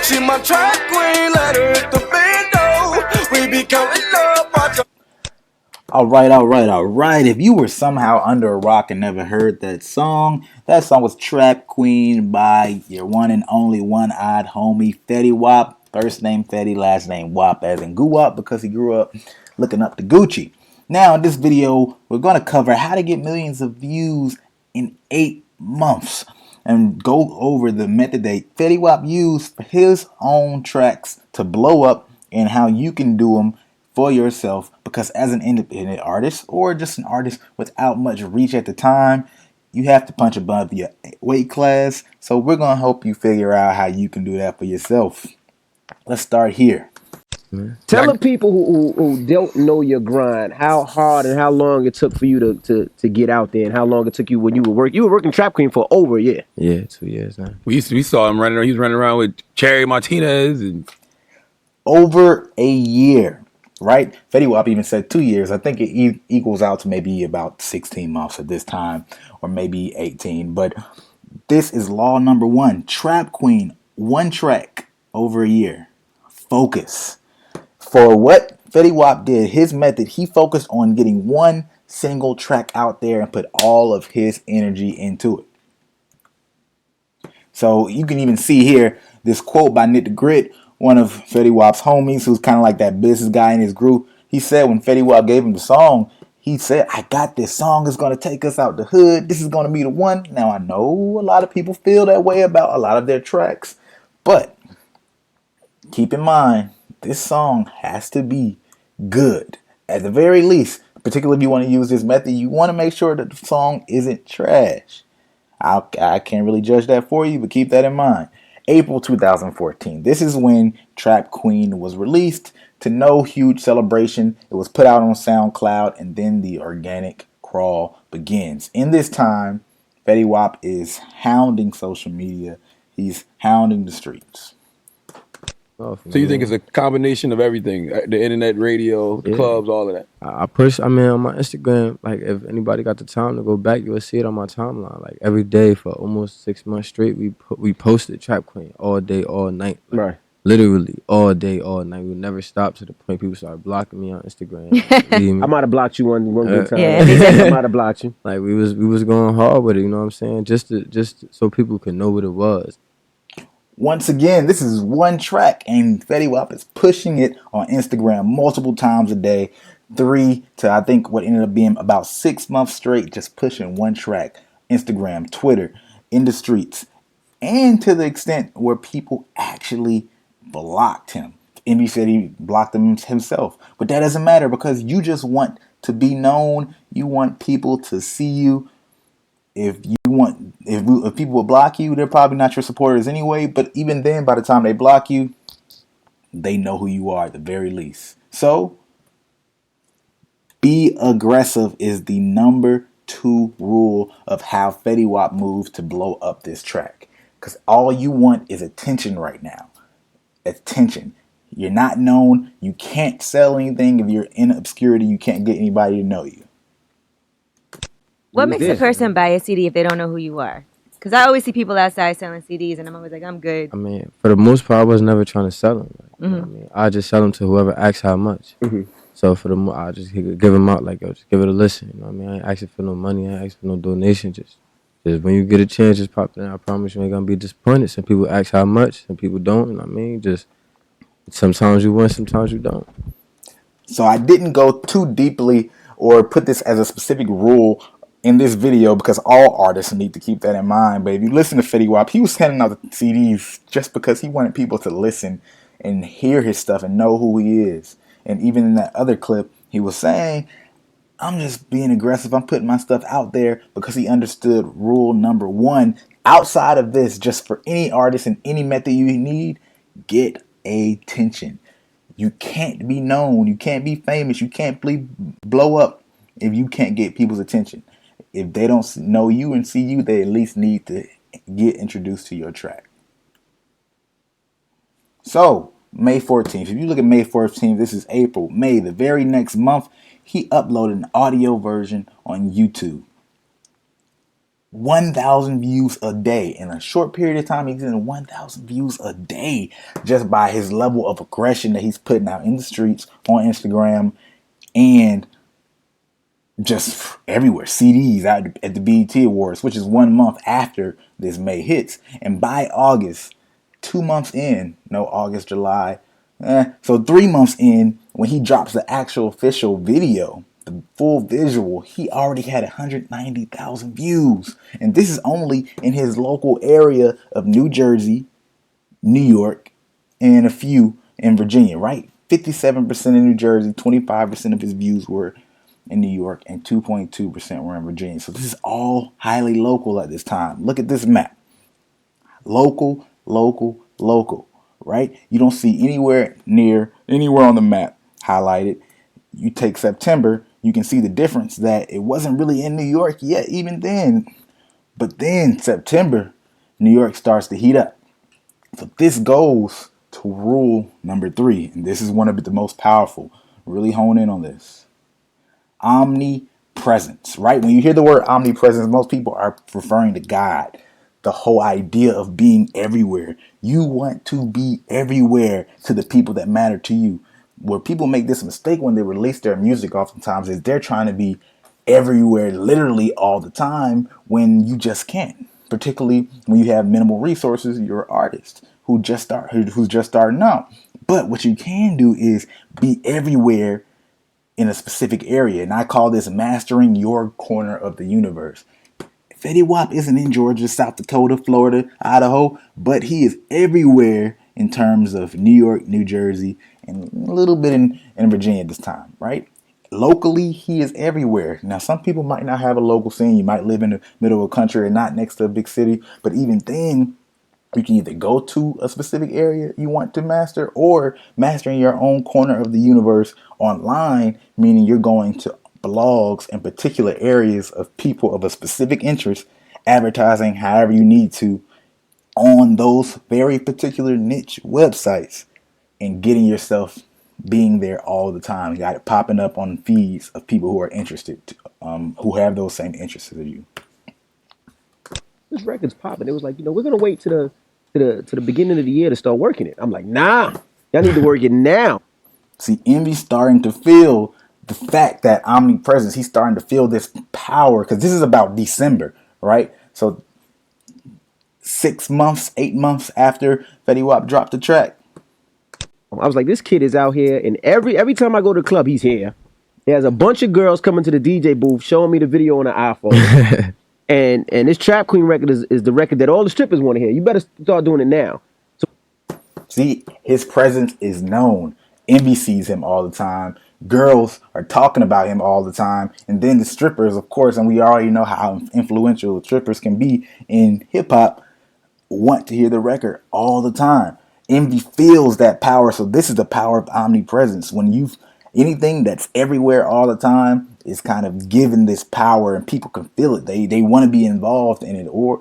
She my track queen, let her hit the bando. We be counting up, watch her. All right. If you were somehow under a rock and never heard that song was Trap Queen by your one and only one-eyed homie, Fetty Wap. First name Fetty, last name Wap, as in Goo Wap, because he grew up looking up to Gucci. Now, in this video, we're going to cover how to get millions of views in 8 months and go over the method that Fetty Wap used for his own tracks to blow up and how you can do them for yourself, because as an independent artist or just an artist without much reach at the time, you have to punch above your weight class. So we're going to help you figure out how you can do that for yourself. Let's start here. Tell the people who don't know your grind, how hard and how long it took for you to get out there, and how long it took you when you were working. You were working Trap Queen for over a year. Yeah, 2 years now. We saw him running around. He was running around with Cherry Martinez and over a year. Right? Fetty Wap even said 2 years. I think it equals out to maybe about 16 months at this time, or maybe 18. But this is law number one. Trap Queen, one track, over a year. Focus. For what Fetty Wap did, his method, he focused on getting one single track out there and put all of his energy into it. So you can even see here this quote by Nick the Grit, one of Fetty Wap's homies, who's kind of like that business guy in his group. He said when Fetty Wap gave him the song, he said, "I got this song. It's going to take us out the hood. This is going to be the one." Now, I know a lot of people feel that way about a lot of their tracks, but keep in mind, this song has to be good. At the very least, particularly if you want to use this method, you want to make sure that the song isn't trash. I can't really judge that for you, but keep that in mind. April 2014. This is when Trap Queen was released, to no huge celebration. It was put out on SoundCloud, and then the organic crawl begins. In this time, Fetty Wap is hounding social media. He's hounding the streets. So you think it's a combination of everything? The internet, radio, the clubs, all of that? I push, on my Instagram, like if anybody got the time to go back, you'll see it on my timeline. Like every day for almost 6 months straight, we posted Trap Queen all day, all night. Like, right. Literally all day, all night. We would never stop, to the point people started blocking me on Instagram. I might have blocked you one good time. Yeah. I might have blocked you. Like we was going hard with it, you know what I'm saying? Just so people could know what it was. Once again, this is one track, and Fetty Wap is pushing it on Instagram multiple times a day. 3 to I think what ended up being about 6 months straight, just pushing one track. Instagram, Twitter, in the streets, and to the extent where people actually blocked him. Envy said he blocked them himself, but that doesn't matter, because you just want to be known. You want people to see you. If people will block you, they're probably not your supporters anyway. But even then, by the time they block you, they know who you are at the very least. So, be aggressive is the number 2 rule of how Fetty Wap moves to blow up this track. Because all you want is attention right now. Attention. You're not known. You can't sell anything. If you're in obscurity, you can't get anybody to know you. What makes a person buy a CD if they don't know who you are? Because I always see people outside selling CDs, and I'm always like, I'm good. I mean, for the most part, I was never trying to sell them. Like, you know what I mean? I just sell them to whoever asks how much. So for I just give them out, like, yo, just give it a listen. You know what I mean? I ain't asking for no money. I ain't asking for no donation. Just when you get a chance, just pop it in. I promise you ain't gonna be disappointed. Some people ask how much, some people don't. You know what I mean? Just sometimes you win, sometimes you don't. So I didn't go too deeply or put this as a specific rule in this video, because all artists need to keep that in mind. But if you listen to Fetty Wap, he was handing out the CDs just because he wanted people to listen and hear his stuff and know who he is. And even in that other clip, he was saying, I'm just being aggressive. I'm putting my stuff out there, because he understood rule number 1. Outside of this, just for any artist and any method you need, get attention. You can't be known. You can't be famous. You can't blow up if you can't get people's attention. If they don't know you and see you, they at least need to get introduced to your track. So, May 14th. If you look at May 14th, this is April. May, the very next month, he uploaded an audio version on YouTube. 1,000 views a day. In a short period of time, he's getting 1,000 views a day just by his level of aggression that he's putting out in the streets, on Instagram, and just everywhere. CDs out at the BET Awards, which is 1 month after this May hits. And by August, 2 months in, no, August, July, so 3 months in, when he drops the actual official video, the full visual, he already had 190,000 views. And this is only in his local area of New Jersey, New York, and a few in Virginia, right? 57% in New Jersey, 25% of his views were in New York, and 2.2% were in Virginia. So this is all highly local at this time. Look at this map. Local, local, local, right? You don't see anywhere on the map highlighted. You take September, you can see the difference that it wasn't really in New York yet, even then. But then September, New York starts to heat up. So this goes to rule number 3, and this is one of the most powerful. Really hone in on this. Omnipresence, right? When you hear the word omnipresence, most people are referring to God. The whole idea of being everywhere. You want to be everywhere to the people that matter to you. Where people make this mistake when they release their music oftentimes is they're trying to be everywhere literally all the time when you just can't. Particularly when you have minimal resources, you're an artist who's just starting out. But what you can do is be everywhere in a specific area. And I call this mastering your corner of the universe. Fetty Wap isn't in Georgia, South Dakota, Florida, Idaho, but he is everywhere in terms of New York, New Jersey, and a little bit in Virginia at this time, right? Locally, he is everywhere. Now, some people might not have a local scene. You might live in the middle of a country and not next to a big city, but even then, you can either go to a specific area you want to master or mastering your own corner of the universe online, meaning you're going to blogs in particular areas of people of a specific interest, advertising however you need to on those very particular niche websites and getting yourself being there all the time. You got it popping up on feeds of people who are interested, who have those same interests as you. This record's popping. It was like, we're gonna wait to the beginning of the year to start working it. I'm like, nah, y'all need to work it now. See, Envy's starting to feel the fact that omnipresence, he's starting to feel this power, because this is about December, right? So 6 months, 8 months after Fetty Wap dropped the track. I was like, this kid is out here, and every time I go to the club, he's here. He has a bunch of girls coming to the DJ booth showing me the video on the iPhone. and this Trap Queen record is the record that all the strippers want to hear. You better start doing it now. So, see, his presence is known. Envy sees him all the time. Girls are talking about him all the time. And then the strippers, of course, and we already know how influential the strippers can be in hip hop, want to hear the record all the time. Envy feels that power. So this is the power of omnipresence. When anything that's everywhere all the time is kind of given this power, and people can feel it. They want to be involved in it. Or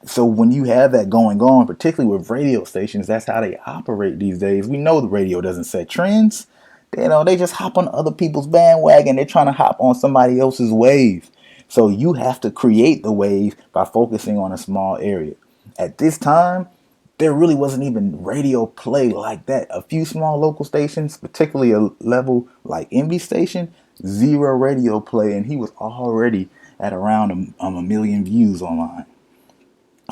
so when you have that going on, particularly with radio stations, that's how they operate these days. We know the radio doesn't set trends. They just hop on other people's bandwagon. They're trying to hop on somebody else's wave. So you have to create the wave by focusing on a small area. At this time, there really wasn't even radio play like that. A few small local stations, particularly a level like Envy station, 0 radio play, and he was already at around a million views online.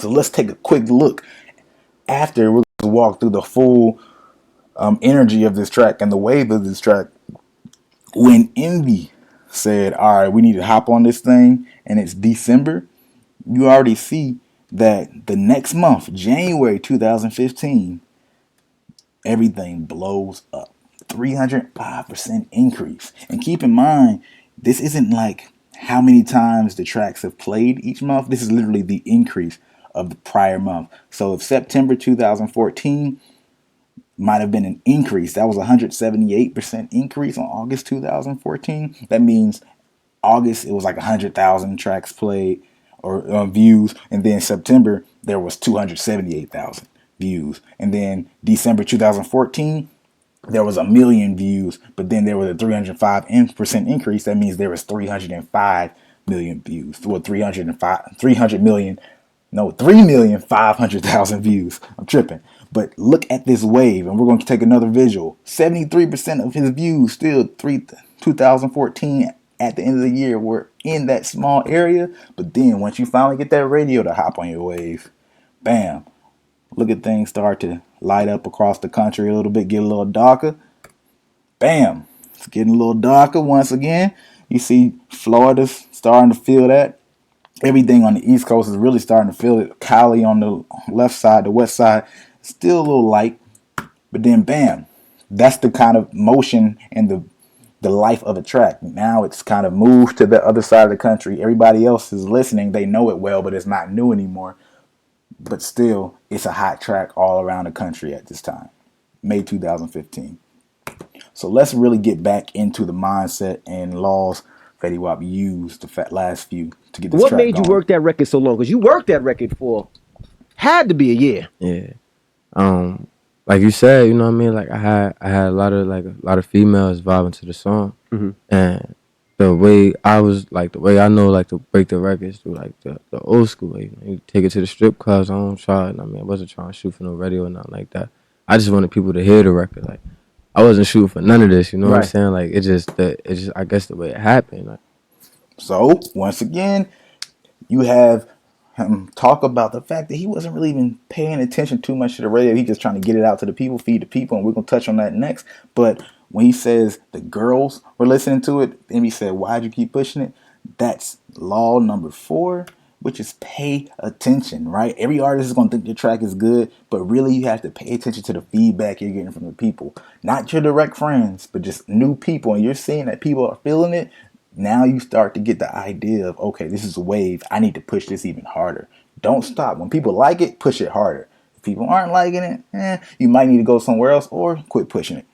So let's take a quick look after we're going to walk through the full energy of this track and the wave of this track. When Envy said, all right, we need to hop on this thing, and it's December, you already see that the next month, January 2015, everything blows up. 305% increase. And keep in mind, this isn't like how many times the tracks have played each month. This is literally the increase of the prior month. So if September 2014 might have been an increase, that was 178% increase on August 2014. That means August, it was like 100,000 tracks played or views, and then September there was 278,000 views, and then December 2014 there was 1 million views, but then there was a 305% increase. That means there was 305 million views. Well, 3,500,000 views. I'm tripping. But look at this wave, and we're going to take another visual. 73% of his views still 2014 at the end of the year were in that small area. But then once you finally get that radio to hop on your wave, bam, look at things start to light up across the country a little bit, get a little darker. Bam, it's getting a little darker once again. You see Florida's starting to feel that. Everything on the East Coast is really starting to feel it. Cali on the left side, the west side, still a little light. But then bam, that's the kind of motion and the life of a track. Now it's kind of moved to the other side of the country. Everybody else is listening. They know it well, but it's not new anymore. But still, it's a hot track all around the country at this time. May 2015. So let's really get back into the mindset and laws Fetty Wap used the last few to get this What track made going. you work that record so long? Because you worked that record for, had to be a year. Yeah. Like you said, you know what I mean? Like I had a lot of females vibing to the song. And the way I know like to break the records through like the old school way. You take it to the strip clubs. I don't try. I mean, I wasn't trying to shoot for no radio or nothing like that. I just wanted people to hear the record. Like I wasn't shooting for none of this. You know what I'm saying? Like it's just I guess the way it happened. Like, so once again, you have him talk about the fact that he wasn't really even paying attention too much to the radio. He just trying to get it out to the people, feed the people, and we're gonna touch on that next. But when he says the girls were listening to it, and he said, "Why'd you keep pushing it?" That's law number 4, which is pay attention. Right? Every artist is gonna think your track is good, but really you have to pay attention to the feedback you're getting from the people, not your direct friends, but just new people. And you're seeing that people are feeling it. Now you start to get the idea of, okay, this is a wave. I need to push this even harder. Don't stop. When people like it, push it harder. If people aren't liking it, you might need to go somewhere else or quit pushing it.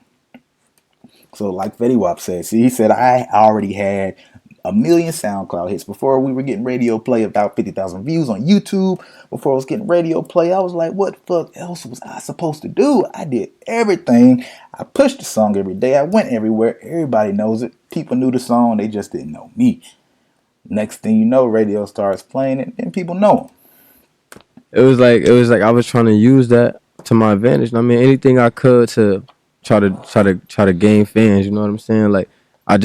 So like Fetty Wap said, he said, I already had 1 million SoundCloud hits before we were getting radio play, about 50,000 views on YouTube. Before I was getting radio play, I was like, what the fuck else was I supposed to do? I did everything. I pushed the song every day. I went everywhere. Everybody knows it. People knew the song. They just didn't know me. Next thing you know, radio starts playing it and people know him. It was like I was trying to use that to my advantage. I mean, anything I could to try to gain fans. You know what I'm saying? Like I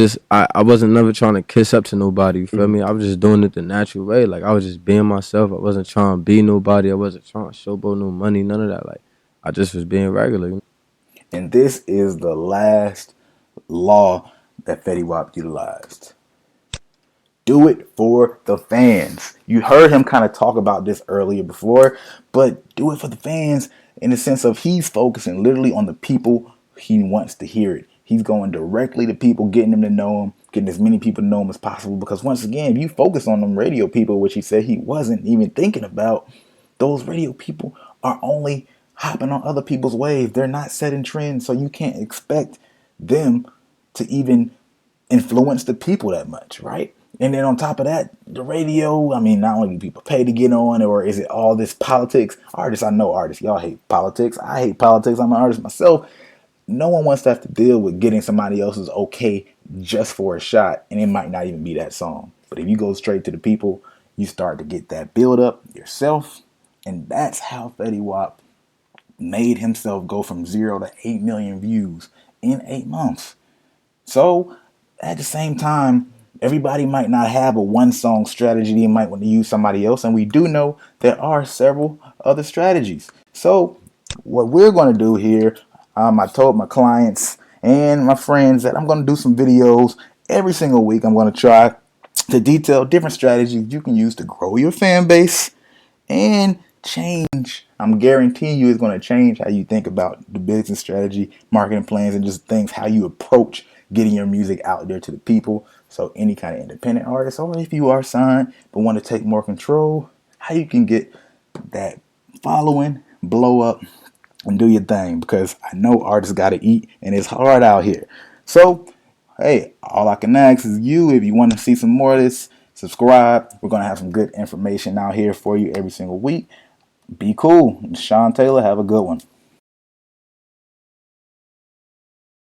wasn't never trying to kiss up to nobody. You feel me? I was just doing it the natural way. Like I was just being myself. I wasn't trying to be nobody. I wasn't trying to showboat no money. None of that. Like I just was being regular. You know? And this is the last law that Fetty Wap utilized. Do it for the fans. You heard him kind of talk about this earlier before, but do it for the fans in the sense of he's focusing literally on the people he wants to hear it. He's going directly to people, getting them to know him, getting as many people to know him as possible. Because once again, if you focus on them radio people, which he said he wasn't even thinking about, those radio people are only hopping on other people's waves. They're not setting trends, so you can't expect them to even influence the people that much, right? And then on top of that, the radio, I mean, not only do people pay to get on, or is it all this politics? Artists, I know artists, y'all hate politics. I hate politics. I'm an artist myself. No one wants to have to deal with getting somebody else's okay just for a shot, and it might not even be that song. But if you go straight to the people, you start to get that build up yourself, and that's how Fetty Wap made himself go from 0 to 8 million views in 8 months. So at the same time, everybody might not have a one song strategy. They might want to use somebody else. And we do know there are several other strategies. So what we're going to do here, I told my clients and my friends that I'm going to do some videos every single week. I'm going to try to detail different strategies you can use to grow your fan base and change. I'm guaranteeing you it's going to change how you think about the business strategy, marketing plans, and just things, how you approach getting your music out there to the people. So any kind of independent artist, or if you are signed but want to take more control, how you can get that following, blow up, and do your thing. Because I know artists got to eat and it's hard out here. So, hey, all I can ask is you, if you want to see some more of this, subscribe. We're going to have some good information out here for you every single week. Be cool. Sean Taylor, have a good one.